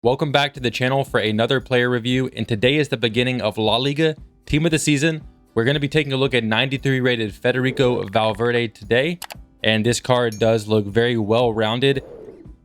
Welcome back to the channel for another player review, and today is the beginning of La Liga Team of the Season. We're going to be taking a look at 93 rated Federico Valverde today, and this card does look very well rounded.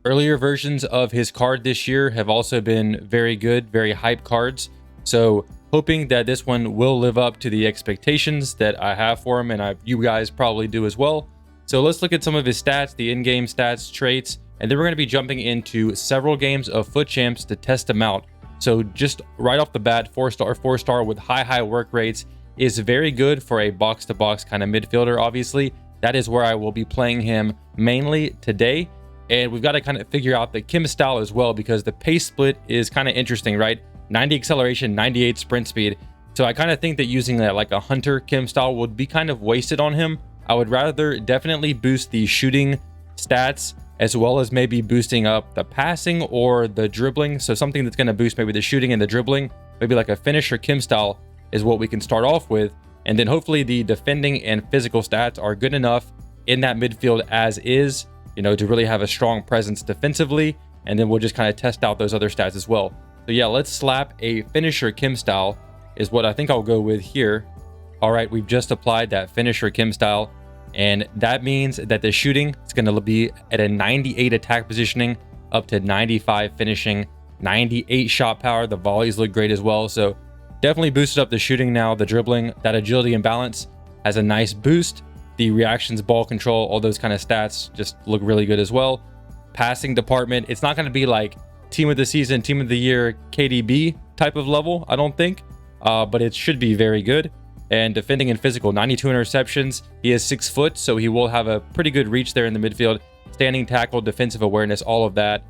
Earlier versions of his card this year have also been very good, very hype cards, so hoping that this one will live up to the expectations that I have for him, and you guys probably do as well. So let's look at some of his stats, the in-game stats, traits, and then we're going to be jumping into several games of Foot Champs to test them out. So just right off the bat, 4-star with high work rates is very good for a box-to-box kind of midfielder. Obviously, that is where I will be playing him mainly today. And we've got to kind of figure out the Kim style as well, because the pace split is kind of interesting, right? 90 acceleration, 98 sprint speed. So I kind of think that using that like a Hunter Kim style would be kind of wasted on him. I would rather definitely boost the shooting stats, as well as maybe boosting up the passing or the dribbling. So something that's going to boost maybe the shooting and the dribbling, maybe like a finisher Kim style is what we can start off with. And then hopefully the defending and physical stats are good enough in that midfield as is, you know, to really have a strong presence defensively. And then we'll just kind of test out those other stats as well. So yeah, let's slap a finisher Kim style is what I think I'll go with here. All right, we've just applied that finisher Kim style. And that means that the shooting is going to be at a 98 attack positioning, up to 95 finishing, 98 shot power. The volleys look great as well. So definitely boosted up the shooting now. The dribbling, that agility and balance has a nice boost. The reactions, ball control, all those kind of stats just look really good as well. Passing department, it's not going to be like team of the season, team of the year, KDB type of level, I don't think. But it should be very good. And defending and physical, 92 interceptions. He is 6 foot, so he will have a pretty good reach there in the midfield. Standing tackle, defensive awareness, all of that.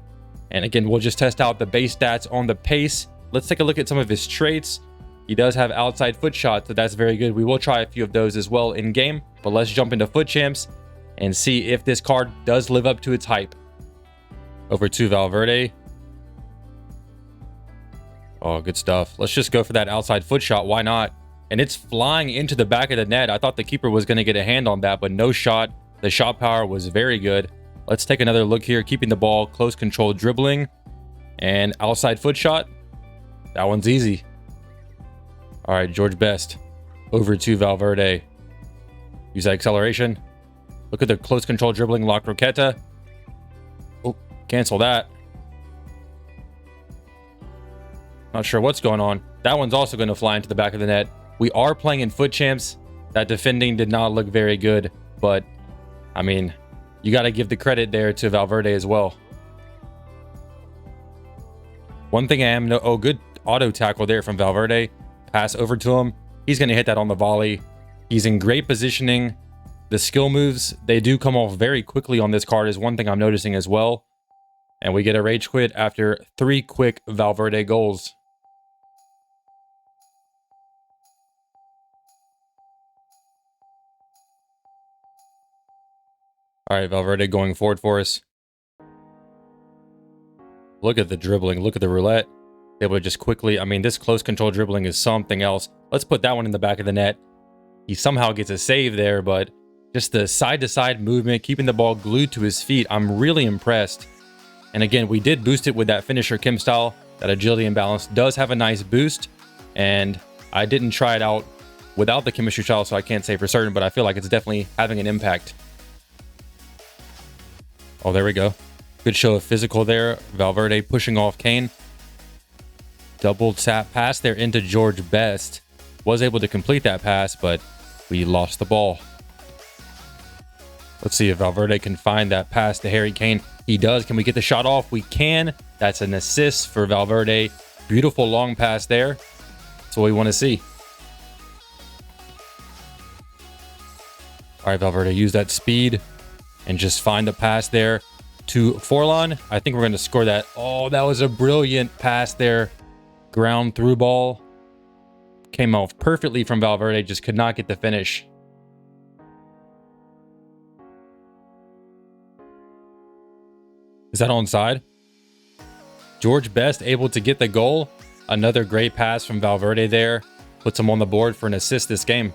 And again, we'll just test out the base stats on the pace. Let's take a look at some of his traits. He does have outside foot shot, so that's very good. We will try a few of those as well in game, but let's jump into Foot Champs and see if this card does live up to its hype. Over to Valverde. Oh, good stuff. Let's just go for that outside foot shot. Why not? And it's flying into the back of the net. I thought the keeper was going to get a hand on that, but no shot. The shot power was very good. Let's take another look here. Keeping the ball, close control dribbling, and outside foot shot. That one's easy. All right, George Best. Over to Valverde. Use that acceleration. Look at the close control dribbling, lock Roqueta. Oh, cancel that. Not sure what's going on. That one's also going to fly into the back of the net. We are playing in Foot Champs. That defending did not look very good, but I mean, you got to give the credit there to Valverde as well. One thing I am good auto tackle there from Valverde. Pass over to him. He's going to hit that on the volley. He's in great positioning. The skill moves, they do come off very quickly on this card is one thing I'm noticing as well. And we get a rage quit after 3 quick Valverde goals. All right, Valverde going forward for us. Look at the dribbling. Look at the roulette. Able to just quickly... I mean, this close control dribbling is something else. Let's put that one in the back of the net. He somehow gets a save there, but just the side-to-side movement, keeping the ball glued to his feet. I'm really impressed. And again, we did boost it with that finisher Kim style. That agility and balance does have a nice boost. And I didn't try it out without the chemistry style, so I can't say for certain, but I feel like it's definitely having an impact. Oh, there we go. Good show of physical there. Valverde pushing off Kane. Double tap pass there into George Best. Was able to complete that pass, but we lost the ball. Let's see if Valverde can find that pass to Harry Kane. He does. Can we get the shot off? We can. That's an assist for Valverde. Beautiful long pass there. That's what we want to see. All right, Valverde, use that speed and just find the pass there to Forlan. I think we're going to score that. Oh, that was a brilliant pass there. Ground through ball. Came off perfectly from Valverde. Just could not get the finish. Is that onside? George Best able to get the goal. Another great pass from Valverde there. Puts him on the board for an assist this game.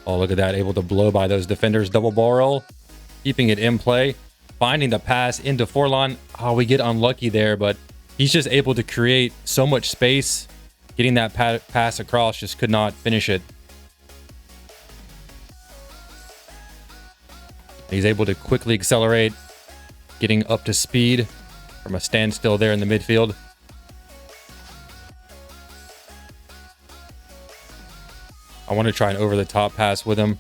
Oh, look at that. Able to blow by those defenders. Double ball roll. Keeping it in play. finding the pass into Forlan. Oh, we get unlucky there, but he's just able to create so much space. Getting that pass across, just could not finish it. He's able to quickly accelerate, getting up to speed from a standstill there in the midfield. I want to try an over-the-top pass with him.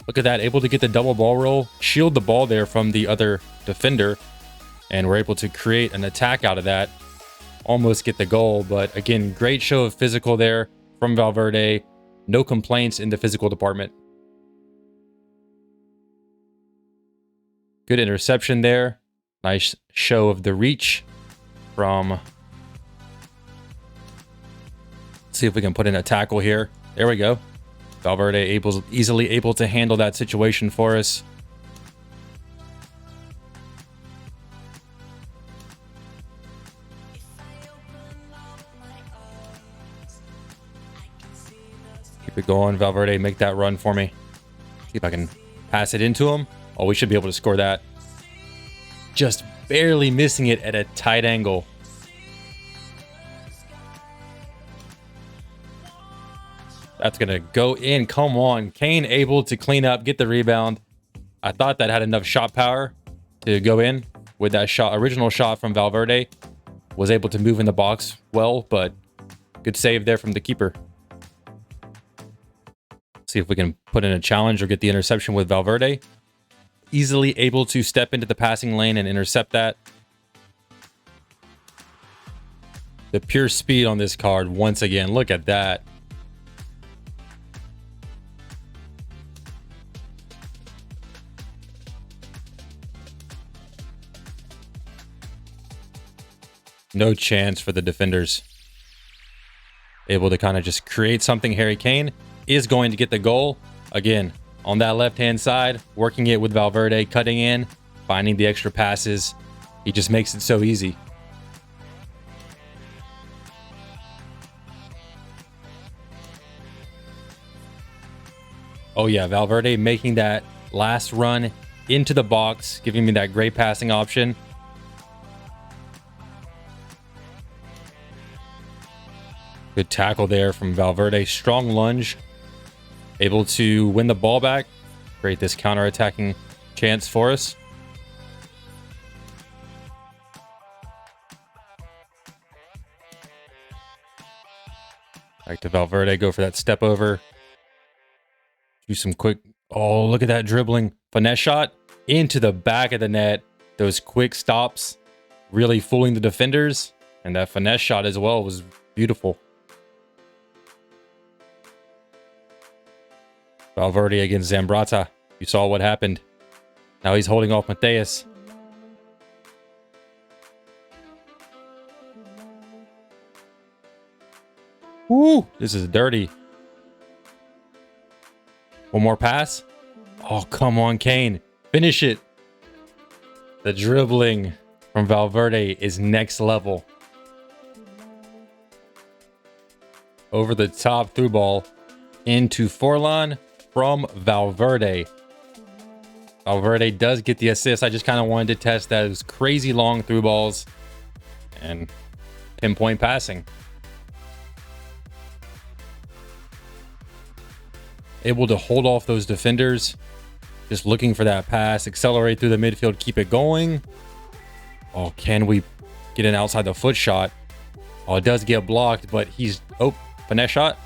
Look at that, able to get the double ball roll, shield the ball there from the other defender, and we're able to create an attack out of that. Almost get the goal, but again, great show of physical there from Valverde. No complaints in the physical department. Good interception there. Nice show of the reach from... Let's see if we can put in a tackle here. There we go. Valverde easily able to handle that situation for us. Keep it going, Valverde. Make that run for me. See if I can pass it into him. Oh, we should be able to score that. Just barely missing it at a tight angle. That's going to go in. Come on. Kane able to clean up, get the rebound. I thought that had enough shot power to go in with that shot. Original shot from Valverde. Was able to move in the box well, but good save there from the keeper. See if we can put in a challenge or get the interception with Valverde. Easily able to step into the passing lane and intercept that. The pure speed on this card once again. Look at that. No chance for the defenders. Able to kind of just create something. Harry Kane is going to get the goal. Again, on that left-hand side, working it with Valverde, cutting in, finding the extra passes. He just makes it so easy. Oh yeah, Valverde making that last run into the box, giving me that great passing option. Good tackle there from Valverde. Strong lunge. Able to win the ball back. Create this counter-attacking chance for us. Back to Valverde. Go for that step over. Do some quick... Oh, look at that dribbling. Finesse shot into the back of the net. Those quick stops really fooling the defenders. And that finesse shot as well was beautiful. Valverde against Zambrata. You saw what happened. Now he's holding off Mateus. Woo! This is dirty. One more pass. Oh, come on, Kane. Finish it. The dribbling from Valverde is next level. Over the top through ball into Forlan from Valverde. Valverde does get the assist. I just kind of wanted to test those crazy long through balls and pinpoint passing. Able to hold off those defenders. Just looking for that pass. Accelerate through the midfield. Keep it going. Oh, can we get an outside the foot shot? Oh, it does get blocked, but he's... Oh, finesse shot.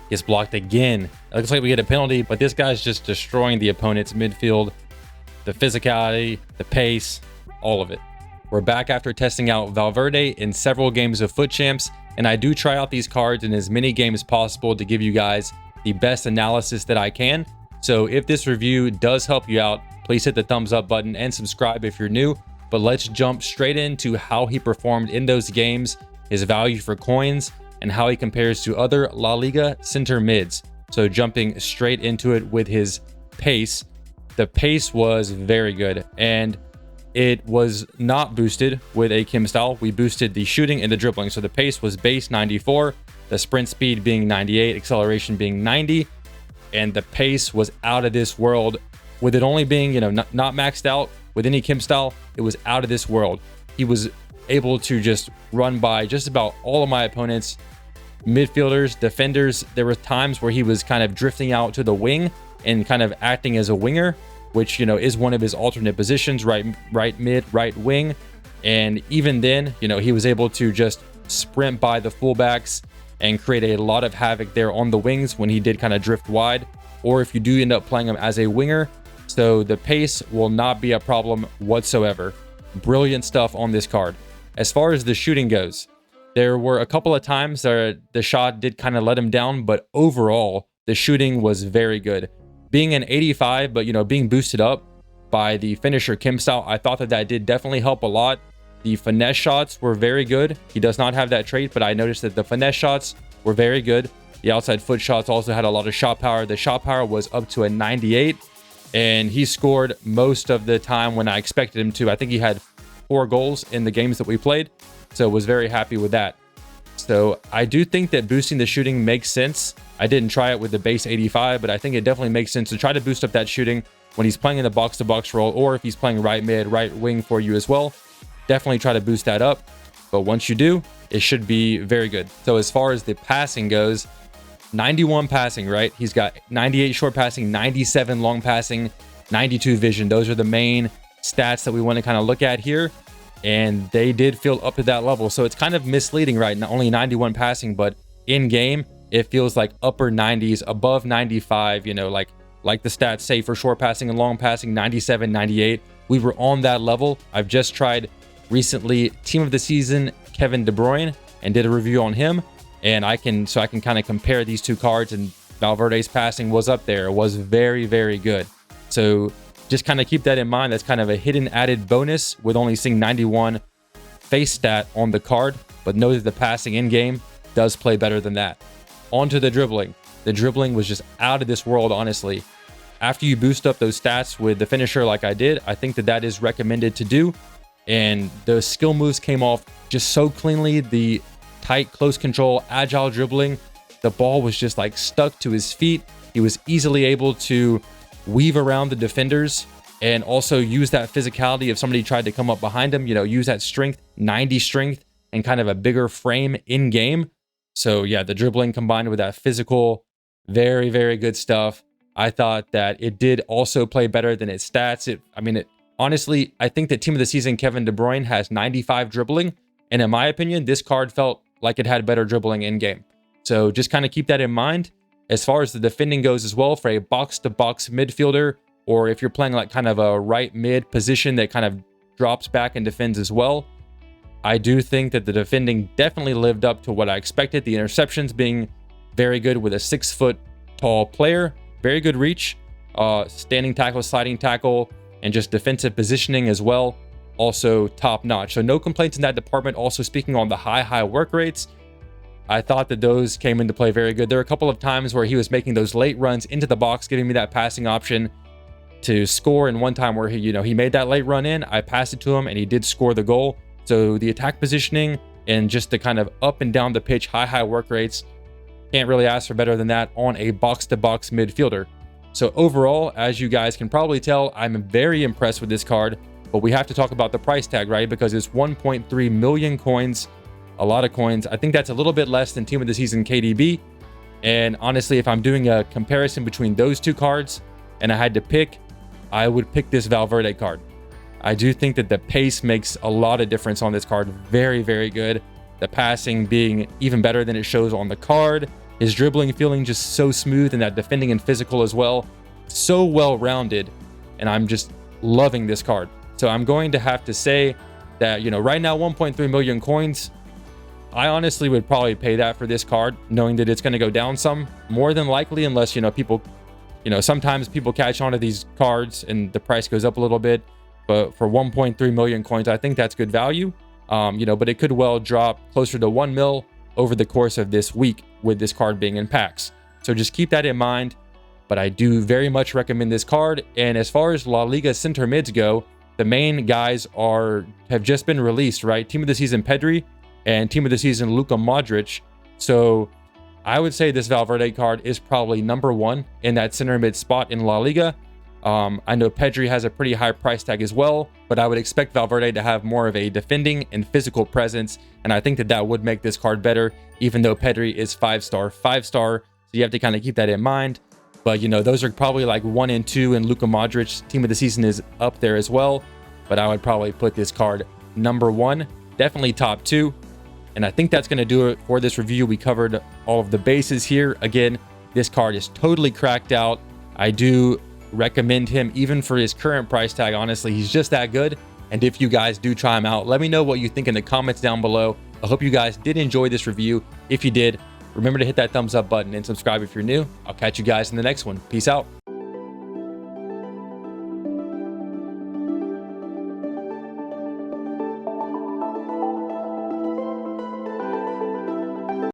Gets blocked again. It looks like we get a penalty, but this guy's just destroying the opponent's midfield. The physicality, the pace, all of it. We're back after testing out Valverde in several games of Foot Champs, and I do try out these cards in as many games as possible to give you guys the best analysis that I can. So if this review does help you out, please hit the thumbs up button and subscribe if you're new. But let's jump straight into how he performed in those games, his value for coins, and how he compares to other La Liga center mids. So jumping straight into it with his pace. The pace was very good, and it was not boosted with a Kim style. We boosted the shooting and the dribbling. So the pace was base 94, the sprint speed being 98, acceleration being 90, and the pace was out of this world with it only being, not maxed out with any Kim style, it was out of this world. He was able to just run by just about all of my opponents, midfielders, defenders. There were times where he was kind of drifting out to the wing and kind of acting as a winger, which, is one of his alternate positions, right mid, right wing. And even then, he was able to just sprint by the fullbacks and create a lot of havoc there on the wings when he did kind of drift wide, or if you do end up playing him as a winger. So the pace will not be a problem whatsoever. Brilliant stuff on this card. As far as the shooting goes, there were a couple of times that the shot did kind of let him down, but overall, the shooting was very good. Being an 85, but being boosted up by the finisher Kim style, I thought that did definitely help a lot. The finesse shots were very good. He does not have that trait, but I noticed that the finesse shots were very good. The outside foot shots also had a lot of shot power. The shot power was up to a 98, and he scored most of the time when I expected him to. I think he had 4 goals in the games that we played, so was very happy with that. So I do think that boosting the shooting makes sense. I didn't try it with the base 85, but I think it definitely makes sense to try to boost up that shooting when he's playing in the box-to-box role, or if he's playing right mid, right wing for you as well. Definitely try to boost that up. But once you do, it should be very good. So as far as the passing goes, 91 passing, right? He's got 98 short passing, 97 long passing, 92 vision. Those are the main stats that we want to kind of look at here. And they did feel up to that level. So it's kind of misleading, right? Not only 91 passing, but in game, it feels like upper 90s, above 95, like the stats say for short passing and long passing, 97, 98. We were on that level. I've just tried recently Team of the Season Kevin De Bruyne and did a review on him. And I can kind of compare these two cards, and Valverde's passing was up there. It was very, very good. So just kind of keep that in mind. That's kind of a hidden added bonus with only seeing 91 face stat on the card, but know that the passing in game does play better than that. On to the dribbling. The dribbling was just out of this world, honestly. After you boost up those stats with the finisher like I did, I think that is recommended to do. And the skill moves came off just so cleanly. The tight, close control, agile dribbling. The ball was just like stuck to his feet. He was easily able to weave around the defenders and also use that physicality if somebody tried to come up behind him, use that strength, 90 strength, and kind of a bigger frame in game. So yeah, the dribbling combined with that physical, very, very good stuff. I thought that it did also play better than its stats. Honestly, I think that Team of the Season Kevin De Bruyne has 95 dribbling. And in my opinion, this card felt like it had better dribbling in game. So just kind of keep that in mind. As far as the defending goes as well, for a box-to-box midfielder, or if you're playing like kind of a right mid position that kind of drops back and defends as well, I do think that the defending definitely lived up to what I expected. The interceptions being very good with a 6-foot tall player, very good reach, standing tackle, sliding tackle, and just defensive positioning as well, also top notch. So no complaints in that department. Also speaking on the high work rates, I thought that those came into play very good. There were a couple of times where he was making those late runs into the box, giving me that passing option to score. And one time where he made that late run in, I passed it to him and he did score the goal. So the attack positioning and just the kind of up and down the pitch, high work rates, can't really ask for better than that on a box-to-box midfielder. So overall, as you guys can probably tell, I'm very impressed with this card, but we have to talk about the price tag, right? Because it's 1.3 million coins, a lot of coins. I think that's a little bit less than Team of the Season KDB. And honestly, if I'm doing a comparison between those two cards and I had to pick, I would pick this Valverde card. I do think that the pace makes a lot of difference on this card. Very, very good. The passing being even better than it shows on the card. His dribbling feeling just so smooth, and that defending and physical as well. So well-rounded, and I'm just loving this card. So I'm going to have to say that, right now 1.3 million coins, I honestly would probably pay that for this card, knowing that it's going to go down some, more than likely, unless, people, sometimes people catch on to these cards and the price goes up a little bit. But for 1.3 million coins, I think that's good value. But it could well drop closer to 1 mil over the course of this week with this card being in packs. So just keep that in mind. But I do very much recommend this card. And as far as La Liga center mids go, the main guys have just been released, right? Team of the Season Pedri and Team of the Season Luka Modric. So I would say this Valverde card is probably number one in that center mid spot in La Liga. I know Pedri has a pretty high price tag as well, but I would expect Valverde to have more of a defending and physical presence, and I think that that would make this card better, even though Pedri is 5-star, 5-star, so you have to kind of keep that in mind. But, you know, those are probably like 1 and 2, and Luka Modric's team of the season is up there as well, but I would probably put this card number 1, definitely top 2. And I think that's going to do it for this review. We covered all of the bases here. Again, this card is totally cracked out. I do recommend him even for his current price tag. Honestly, he's just that good. And if you guys do try him out, let me know what you think in the comments down below. I hope you guys did enjoy this review. If you did, remember to hit that thumbs up button and subscribe if you're new. I'll catch you guys in the next one. Peace out.